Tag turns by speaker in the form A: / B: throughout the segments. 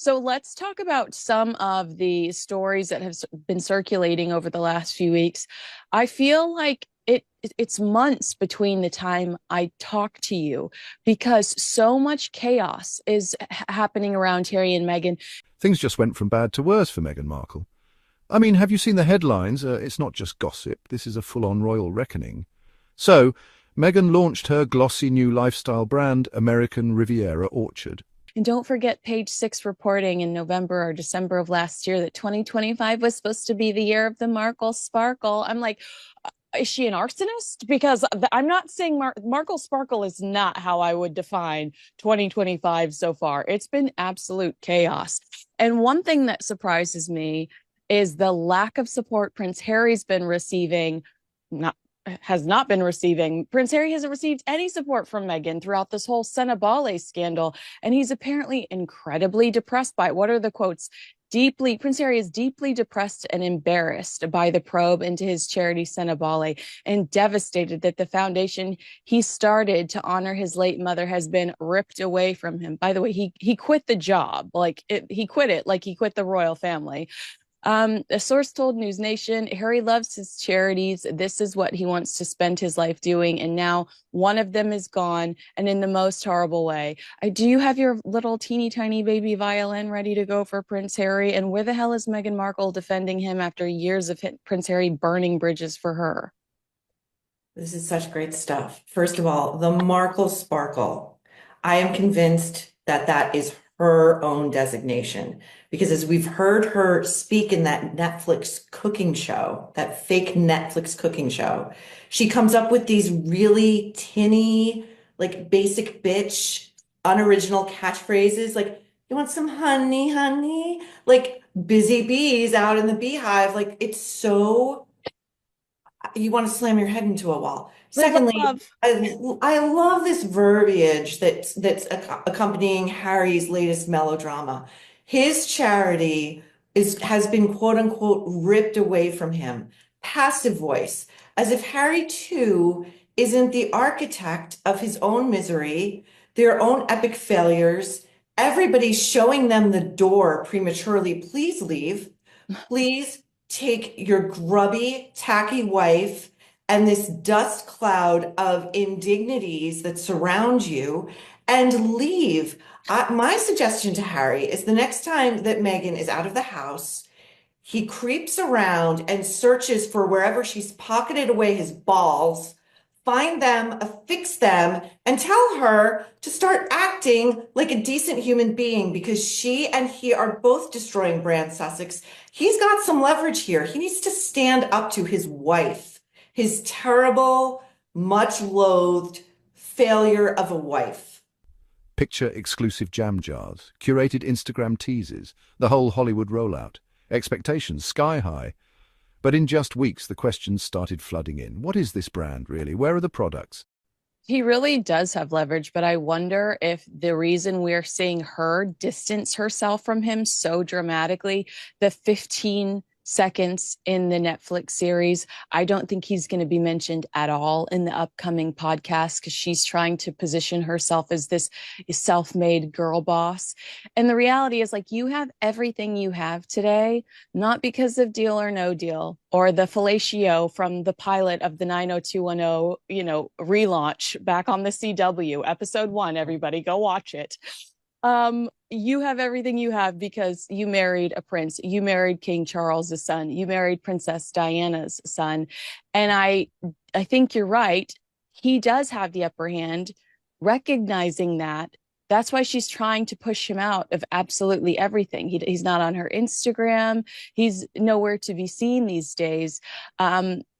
A: So let's talk about some of the stories that have been circulating over the last few weeks. I feel like it's months between the time I talk to you because so much chaos is happening around Harry and Meghan.
B: Things just went from bad to worse for Meghan Markle. I mean, have you seen the headlines? It's not just gossip, this is a full-on royal reckoning. So, Meghan launched her glossy new lifestyle brand, American Riviera Orchard.
A: And don't forget Page Six reporting in November or December of last year that 2025 was supposed to be the year of the Markle Sparkle. I'm like, is she an arsonist? Because I'm not saying Markle Sparkle is not how I would define 2025 so far. It's been absolute chaos. And one thing that surprises me is the lack of support Prince Harry's been receiving, not has not been receiving. Prince Harry hasn't received any support from Meghan throughout this whole Senabale scandal, and he's apparently incredibly depressed by it. What are the quotes? Prince Harry is deeply depressed and embarrassed by the probe into his charity Senabale and devastated that the foundation he started to honor his late mother has been ripped away from him. By the way, he quit the job, he quit it like he quit the royal family. A source told News Nation, Harry loves his charities. This is what he wants to spend his life doing. And now one of them is gone, and in the most horrible way. Do you have your little teeny tiny baby violin ready to go for Prince Harry? And where the hell is Meghan Markle defending him after years of Prince Harry burning bridges for her?
C: This is such great stuff. First of all, the Markle Sparkle. I am convinced that that is her own designation because as we've heard her speak in that Netflix cooking show, that fake Netflix cooking show, she comes up with these really tinny, like basic bitch, unoriginal catchphrases like, you want some honey, honey? Like busy bees out in the beehive. Like it's so you want to slam your head into a wall.
A: Live
C: Secondly,
A: love.
C: I love this verbiage that's accompanying Harry's latest melodrama. His charity has been quote unquote ripped away from him. Passive voice, as if Harry too isn't the architect of his own misery, their own epic failures. Everybody's showing them the door prematurely. Please leave. Please take your grubby, tacky wife and this dust cloud of indignities that surround you and leave. My suggestion to Harry is the next time that Meghan is out of the house, he creeps around and searches for wherever she's pocketed away his balls, find them, affix them, and tell her to start acting like a decent human being because she and he are both destroying Brand Sussex. He's got some leverage here. He needs to stand up to his wife, his terrible, much loathed failure of a wife.
B: Picture exclusive jam jars, curated Instagram teases, the whole Hollywood rollout. Expectations sky high. But in just weeks, the questions started flooding in. What is this brand, really? Where are the products?
A: He really does have leverage, but I wonder if the reason we're seeing her distance herself from him so dramatically, the 15 seconds in the Netflix series, I don't think he's going to be mentioned at all in the upcoming podcast because she's trying to position herself as this self-made girl boss. And the reality is, like, you have everything you have today, not because of Deal or No Deal or the fellatio from the pilot of the 90210, relaunch back on the CW, episode 1. Everybody go watch it. You have everything you have because you married a prince. You married King Charles's son. You married Princess Diana's son. And I think you're right. He does have the upper hand, recognizing that. That's why she's trying to push him out of absolutely everything. He's not on her Instagram. He's nowhere to be seen these days.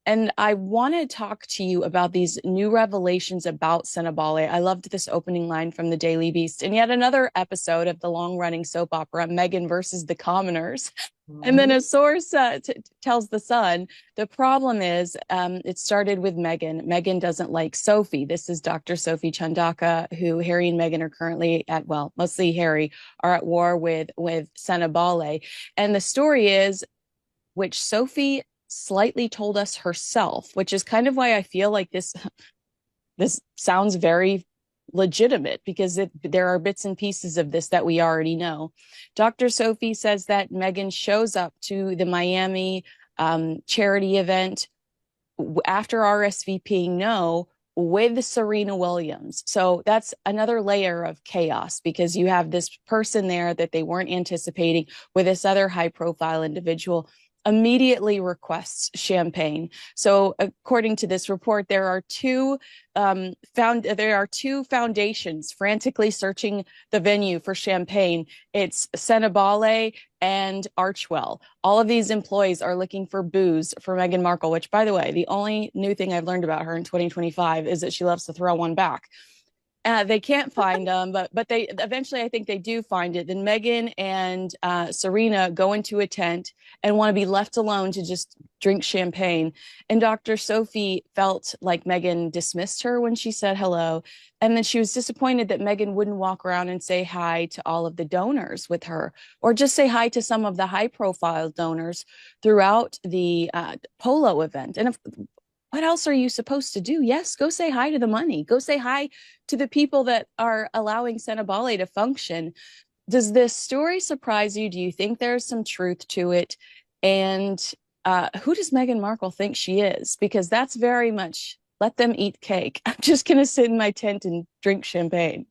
A: And I want to talk to you about these new revelations about Senabale. I loved this opening line from the Daily Beast, and yet another episode of the long-running soap opera, Meghan versus the Commoners. And then a source tells The Sun, the problem is it started with Meghan. Meghan doesn't like Sophie. This is Dr. Sophie Chandaka, who Harry and Meghan are currently at, well, mostly Harry, are at war with Senabale. And the story is, which Sophie slightly told us herself, which is kind of why I feel like this sounds very legitimate because there are bits and pieces of this that we already know. Dr. Sophie says that Meghan shows up to the Miami charity event after RSVPing no with Serena Williams. So that's another layer of chaos because you have this person there that they weren't anticipating with this other high profile individual immediately requests champagne. So according to this report, there are two foundations frantically searching the venue for champagne. It's Cenabale and Archwell. All of these employees are looking for booze for Meghan Markle, which, by the way, the only new thing I've learned about her in 2025 is that she loves to throw one back. They can't find them, but they eventually, I think they do find it. Then Meghan and Serena go into a tent and want to be left alone to just drink champagne. And Dr. Sophie felt like Meghan dismissed her when she said hello. And then she was disappointed that Meghan wouldn't walk around and say hi to all of the donors with her, or just say hi to some of the high profile donors throughout the polo event. And what else are you supposed to do? Yes, go say hi to the money. Go say hi to the people that are allowing Cenabale to function. Does this story surprise you? Do you think there's some truth to it? And who does Meghan Markle think she is? Because that's very much let them eat cake. I'm just going to sit in my tent and drink champagne.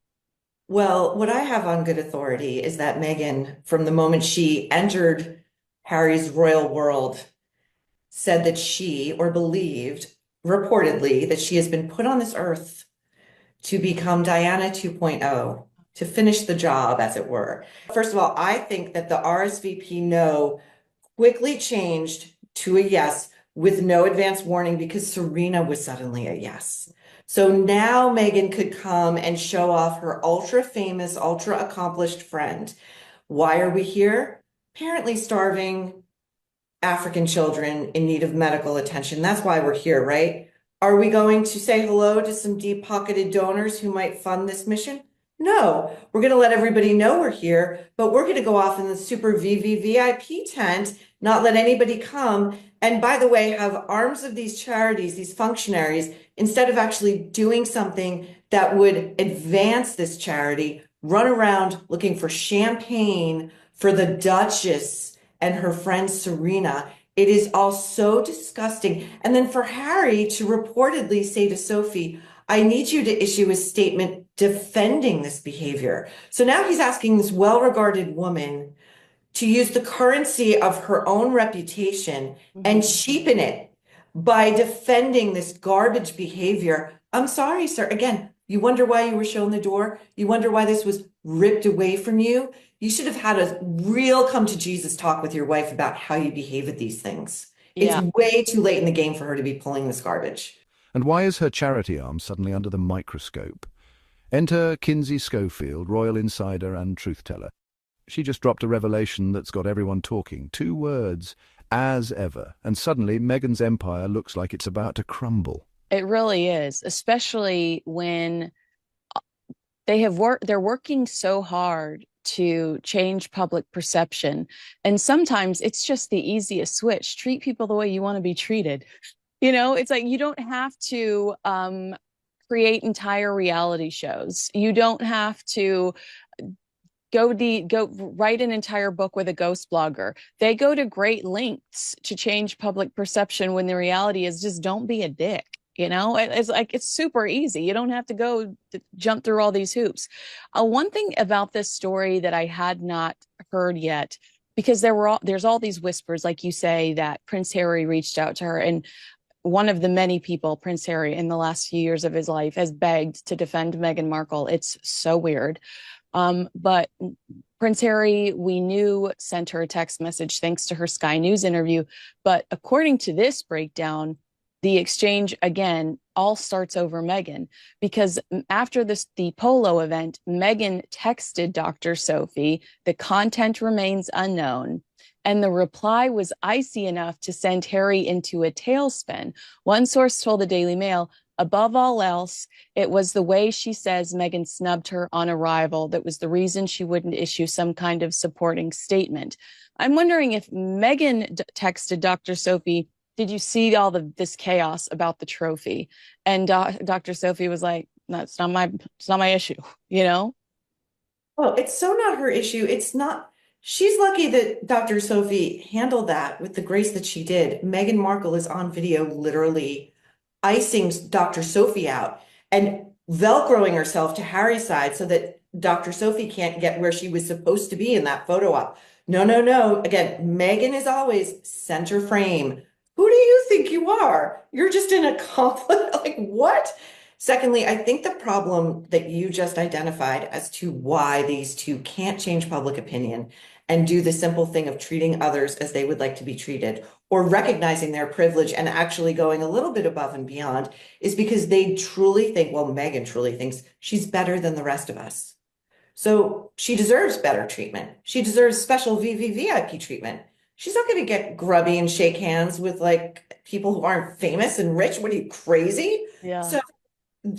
C: Well, what I have on good authority is that Meghan, from the moment she entered Harry's royal world, said that she, or believed reportedly, that she has been put on this earth to become Diana 2.0, to finish the job, as it were. First of all, I think that the RSVP no quickly changed to a yes with no advance warning because Serena was suddenly a yes. So now Meghan could come and show off her ultra famous, ultra accomplished friend. Why are we here? Apparently starving African children in need of medical attention. That's why we're here, right? Are we going to say hello to some deep-pocketed donors who might fund this mission? No, we're going to let everybody know we're here, but we're going to go off in the super VVVIP tent, not let anybody come. And by the way, have arms of these charities, these functionaries, instead of actually doing something that would advance this charity, run around looking for champagne for the Duchess and her friend Serena. It is all so disgusting. And then for Harry to reportedly say to Sophie, I need you to issue a statement defending this behavior. So now he's asking this well-regarded woman to use the currency of her own reputation and cheapen it by defending this garbage behavior. I'm sorry, sir. Again, you wonder why you were shown the door? You wonder why this was ripped away from you? You should have had a real come to Jesus talk with your wife about how you behave at these things.
A: Yeah.
C: It's way too late in the game for her to be pulling this garbage.
B: And why is her charity arm suddenly under the microscope? Enter Kinsey Schofield, royal insider and truth teller. She just dropped a revelation that's got everyone talking. 2 words, as ever. And suddenly Meghan's empire looks like it's about to crumble.
A: It really is, especially when they're working so hard to change public perception. And sometimes it's just the easiest switch. Treat people the way you want to be treated. It's like you don't have to create entire reality shows. You don't have to go write an entire book with a ghost blogger. They go to great lengths to change public perception when the reality is just don't be a dick. It's like it's super easy. You don't have to jump through all these hoops. One thing about this story that I had not heard yet, because there's all these whispers, like you say, that Prince Harry reached out to her, and one of the many people, Prince Harry, in the last few years of his life, has begged to defend Meghan Markle. It's so weird. But Prince Harry, we knew, sent her a text message thanks to her Sky News interview. But according to this breakdown, the exchange, again, all starts over Meghan, because after the polo event, Meghan texted Dr. Sophie, the content remains unknown. And the reply was icy enough to send Harry into a tailspin. One source told the Daily Mail, above all else, it was the way she says Meghan snubbed her on arrival that was the reason she wouldn't issue some kind of supporting statement. I'm wondering if Meghan texted Dr. Sophie, did you see all this chaos about the trophy? And Dr. Sophie was like, That's not my, it's not my issue, you know?
C: Oh, it's so not her issue. It's not. She's lucky that Dr. Sophie handled that with the grace that she did. Meghan Markle is on video literally icing Dr. Sophie out and Velcroing herself to Harry's side so that Dr. Sophie can't get where she was supposed to be in that photo op. No, no, no. Again, Meghan is always center frame. Who do you think you are? You're just an accomplice. Like, what? Secondly, I think the problem that you just identified as to why these two can't change public opinion and do the simple thing of treating others as they would like to be treated or recognizing their privilege and actually going a little bit above and beyond is because they truly think, well, Meghan truly thinks she's better than the rest of us. So she deserves better treatment. She deserves special VVVIP treatment. She's not going to get grubby and shake hands with like people who aren't famous and rich. What are you, crazy?
A: Yeah.
C: So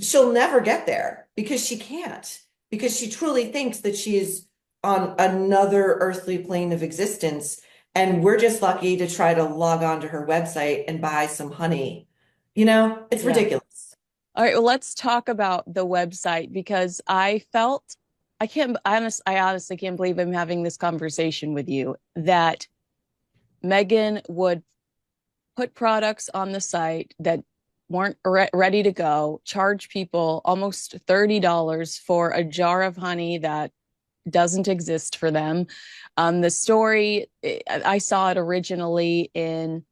C: she'll never get there because she can't, because she truly thinks that she is on another earthly plane of existence. And we're just lucky to try to log on to her website and buy some honey. It's
A: Yeah.
C: ridiculous.
A: All right, well, let's talk about the website because I felt I honestly can't believe I'm having this conversation with you that Meghan would put products on the site that weren't ready to go, charge people almost $30 for a jar of honey that doesn't exist for them. The story, I saw it originally in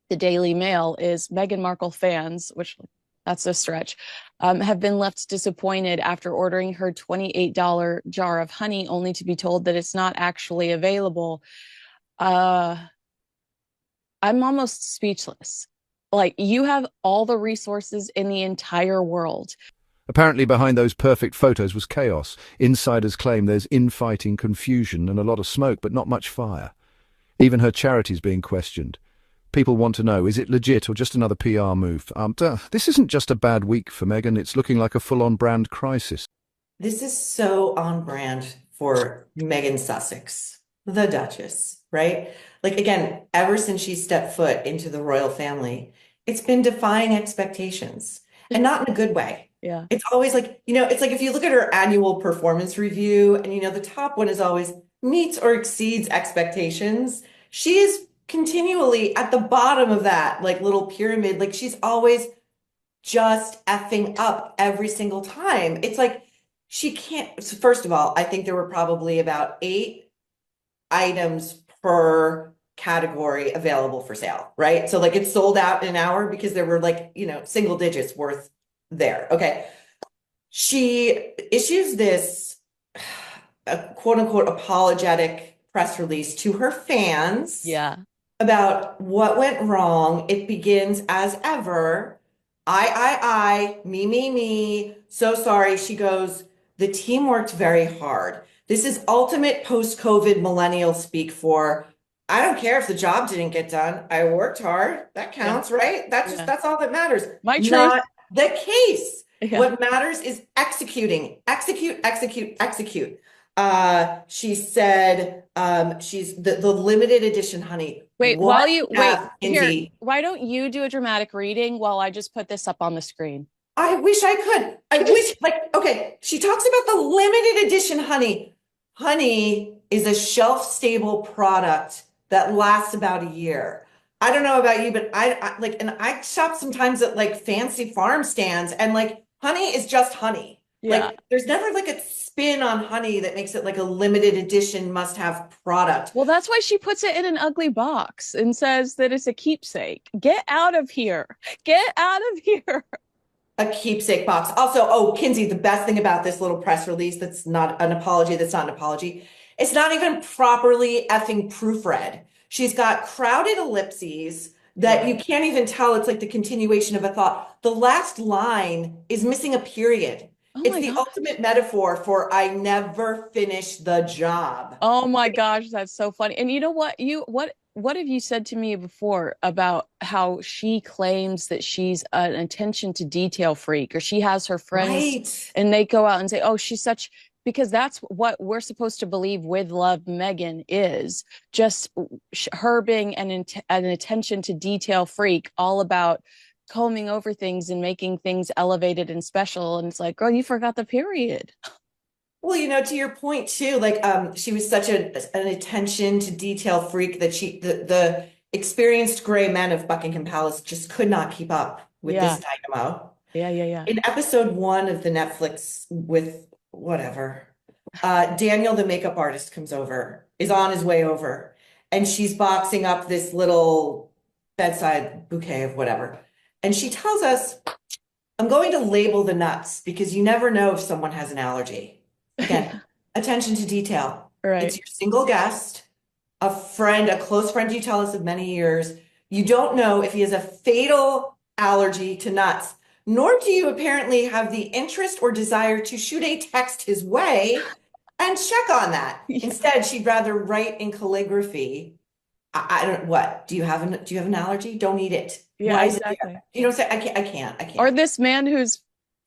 A: the Daily Mail, is Meghan Markle fans, which that's a stretch, have been left disappointed after ordering her $28 jar of honey, only to be told that it's not actually available. Uh, I'm almost speechless. Like, you have all the resources in the entire world.
B: Apparently behind those perfect photos was chaos. Insiders claim there's infighting, confusion and a lot of smoke, but not much fire. Even her charity's being questioned. People want to know, is it legit or just another PR move? This isn't just a bad week for Meghan, it's looking like a full-on brand crisis.
C: This is so on brand for Meghan Sussex, the Duchess, right? Like, again, ever since she stepped foot into the royal family, it's been defying expectations and not in a good way.
A: Yeah.
C: It's always like, it's like if you look at her annual performance review and, the top one is always meets or exceeds expectations. She is continually at the bottom of that, like little pyramid. Like she's always just effing up every single time. It's like she can't. First of all, I think there were probably about 8 items per category available for sale, right? So like it's sold out in an hour because there were like, single digits worth there. Okay. She issues this quote unquote apologetic press release to her fans
A: Yeah.
C: about what went wrong. It begins as ever. Me. So sorry. She goes, the team worked very hard. This is ultimate post-COVID millennial speak for, I don't care if the job didn't get done. I worked hard. That
A: Yeah.
C: counts, right?
A: Yeah.
C: That's all that matters.
A: My truth.
C: Not the case.
A: Yeah.
C: What matters is executing. Execute. She said she's the limited edition honey.
A: Wait,
C: What
A: here,
C: Kinsey?
A: why don't you do a dramatic reading while I just put this up on the screen?
C: I wish I could. I wish, okay, she talks about the limited edition honey. Honey is a shelf-stable product that lasts about a year. I don't know about you, but and I shop sometimes at like fancy farm stands and like honey is just honey.
A: Yeah.
C: Like there's never like a spin on honey that makes it like a limited edition must-have product.
A: Well, that's why she puts it in an ugly box and says that it's a keepsake. Get out of here. Get out of here.
C: A keepsake box. Also, oh, Kinsey, the best thing about this little press release that's not an apology, it's not even properly effing proofread. She's got crowded ellipses that you can't even tell it's like the continuation of a thought. The last line is missing a period.
A: Oh
C: It's
A: my
C: the
A: gosh.
C: ultimate metaphor for I never finished the job.
A: Oh my gosh, that's so funny. And you know what? What have you said to me before about how she claims that she's an attention to detail freak, or she has her friends
C: Right.
A: and they go out and say, "Oh, she's such," because that's what we're supposed to believe with Love Meghan is just her being an attention to detail freak, all about combing over things and making things elevated and special. And it's like, girl, you forgot the period.
C: Well, to your point too, like she was such an attention to detail freak that the experienced gray men of Buckingham Palace just could not keep up with this
A: Yeah.
C: dynamo.
A: Yeah.
C: In episode one of the Netflix with whatever, Daniel, the makeup artist, comes over, is on his way over, and she's boxing up this little bedside bouquet of whatever. And she tells us, I'm going to label the nuts because you never know if someone has an allergy. Again, attention to detail. It's
A: Right.
C: your single guest, a friend, a close friend you tell us of many years. You don't know if he has a fatal allergy to nuts, nor do you apparently have the interest or desire to shoot a text his way and check on that.
A: Yeah.
C: Instead, she'd rather write in calligraphy. I don't what? Do you have an allergy? Don't eat it.
A: Yeah,
C: Why is it there?
A: exactly.
C: You don't say I
A: Or
C: can't.
A: this man whose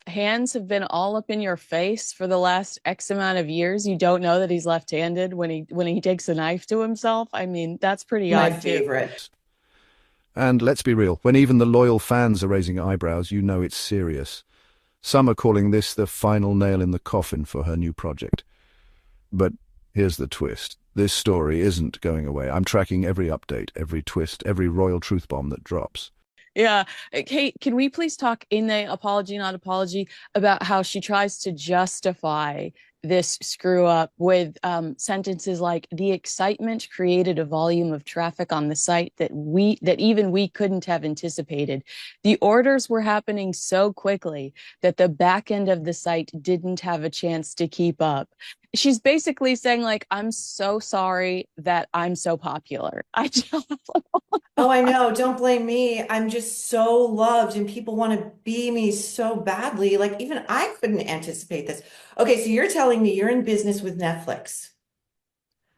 A: hands have been all up in your face for the last X amount of years. You don't know that he's left-handed when he takes a knife to himself. I mean, that's pretty
C: My
A: odd too.
C: favorite.
B: And let's be real, when even the loyal fans are raising eyebrows, you know it's serious. Some are calling this the final nail in the coffin for her new project. But here's the twist. This story isn't going away. I'm tracking every update, every twist, every royal truth bomb that drops.
A: Yeah. Kate, can we please talk in the apology, not apology, about how she tries to justify this screw up with sentences like the excitement created a volume of traffic on the site that even we couldn't have anticipated. The orders were happening so quickly that the back end of the site didn't have a chance to keep up. She's basically saying like, I'm so sorry that I'm so popular. I just
C: Oh, I know. Don't blame me. I'm just so loved and people want to be me so badly. Like even I couldn't anticipate this. Okay, so you're telling me you're in business with Netflix,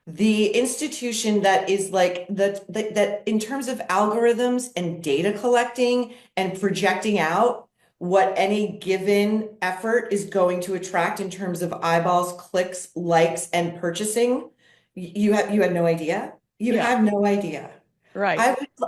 C: the institution that is like that in terms of algorithms and data collecting and projecting out what any given effort is going to attract in terms of eyeballs, clicks, likes, and purchasing. You had no idea. You
A: yeah,
C: have no idea.
A: right.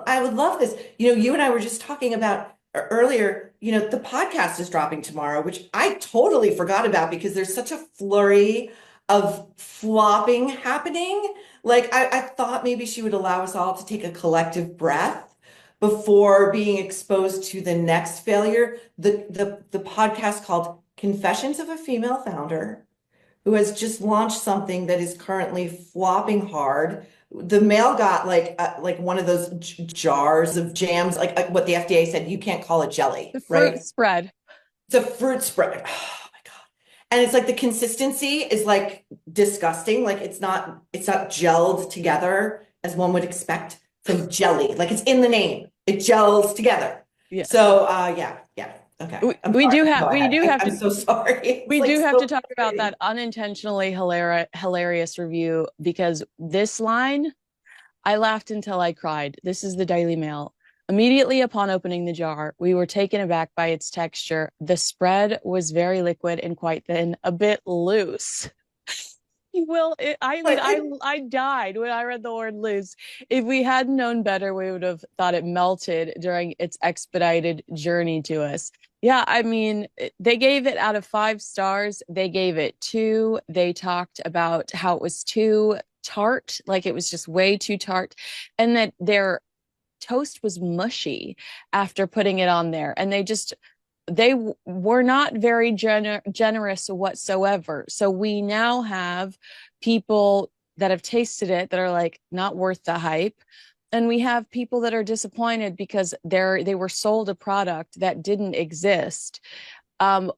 C: I would love this. You and I were just talking about earlier, the podcast is dropping tomorrow, which I totally forgot about because there's such a flurry of flopping happening. Like I thought maybe she would allow us all to take a collective breath before being exposed to the next failure. The podcast called Confessions of a Female Founder who has just launched something that is currently flopping hard. The mail got like one of those jars of jams, like what the FDA said you can't call it jelly,
A: The fruit
C: right?
A: spread.
C: It's a fruit spread. Oh my God. And it's like the consistency is like disgusting. Like it's not gelled together as one would expect from jelly. Like it's in the name. It gels together.
A: Yes.
C: So yeah. Okay. I'm
A: We
C: sorry.
A: do have
C: Go
A: we
C: ahead.
A: do have
C: I'm
A: to
C: so sorry. It's
A: we
C: like
A: do have
C: so
A: to talk about that
C: frustrating.
A: unintentionally hilarious review because this line I laughed until I cried. This is the Daily Mail. Immediately upon opening the jar, we were taken aback by its texture. The spread was very liquid and quite thin, a bit loose. Well, I mean,
C: But it
A: I died when I read the word loose. If we had known better, we would have thought it melted during its expedited journey to us. Yeah, I mean, they gave it out of 5 stars. They gave it 2. They talked about how it was too tart, like it was just way too tart, and that their toast was mushy after putting it on there. And they were not very generous whatsoever. So we now have people that have tasted it that are like not worth the hype. And we have people that are disappointed because they were sold a product that didn't exist. Um,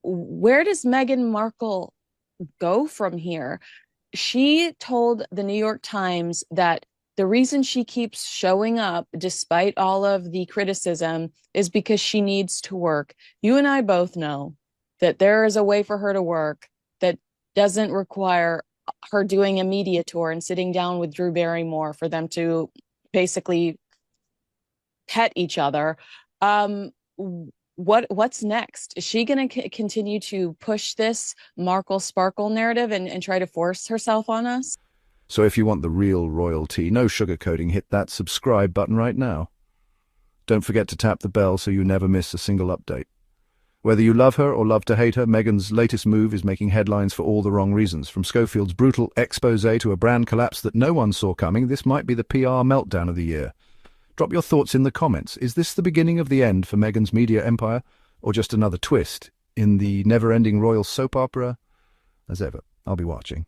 A: where does Meghan Markle go from here? She told the New York Times that the reason she keeps showing up despite all of the criticism is because she needs to work. You and I both know that there is a way for her to work that doesn't require her doing a media tour and sitting down with Drew Barrymore for them to basically pet each other. Um, what's next? Is she going to continue to push this Markle Sparkle narrative and try to force herself on us?
B: So if you want the real royalty, no sugarcoating, hit that subscribe button right now. Don't forget to tap the bell so you never miss a single update. Whether you love her or love to hate her, Meghan's latest move is making headlines for all the wrong reasons. From Schofield's brutal expose to a brand collapse that no one saw coming, this might be the PR meltdown of the year. Drop your thoughts in the comments. Is this the beginning of the end for Meghan's media empire, or just another twist in the never-ending royal soap opera? As ever, I'll be watching.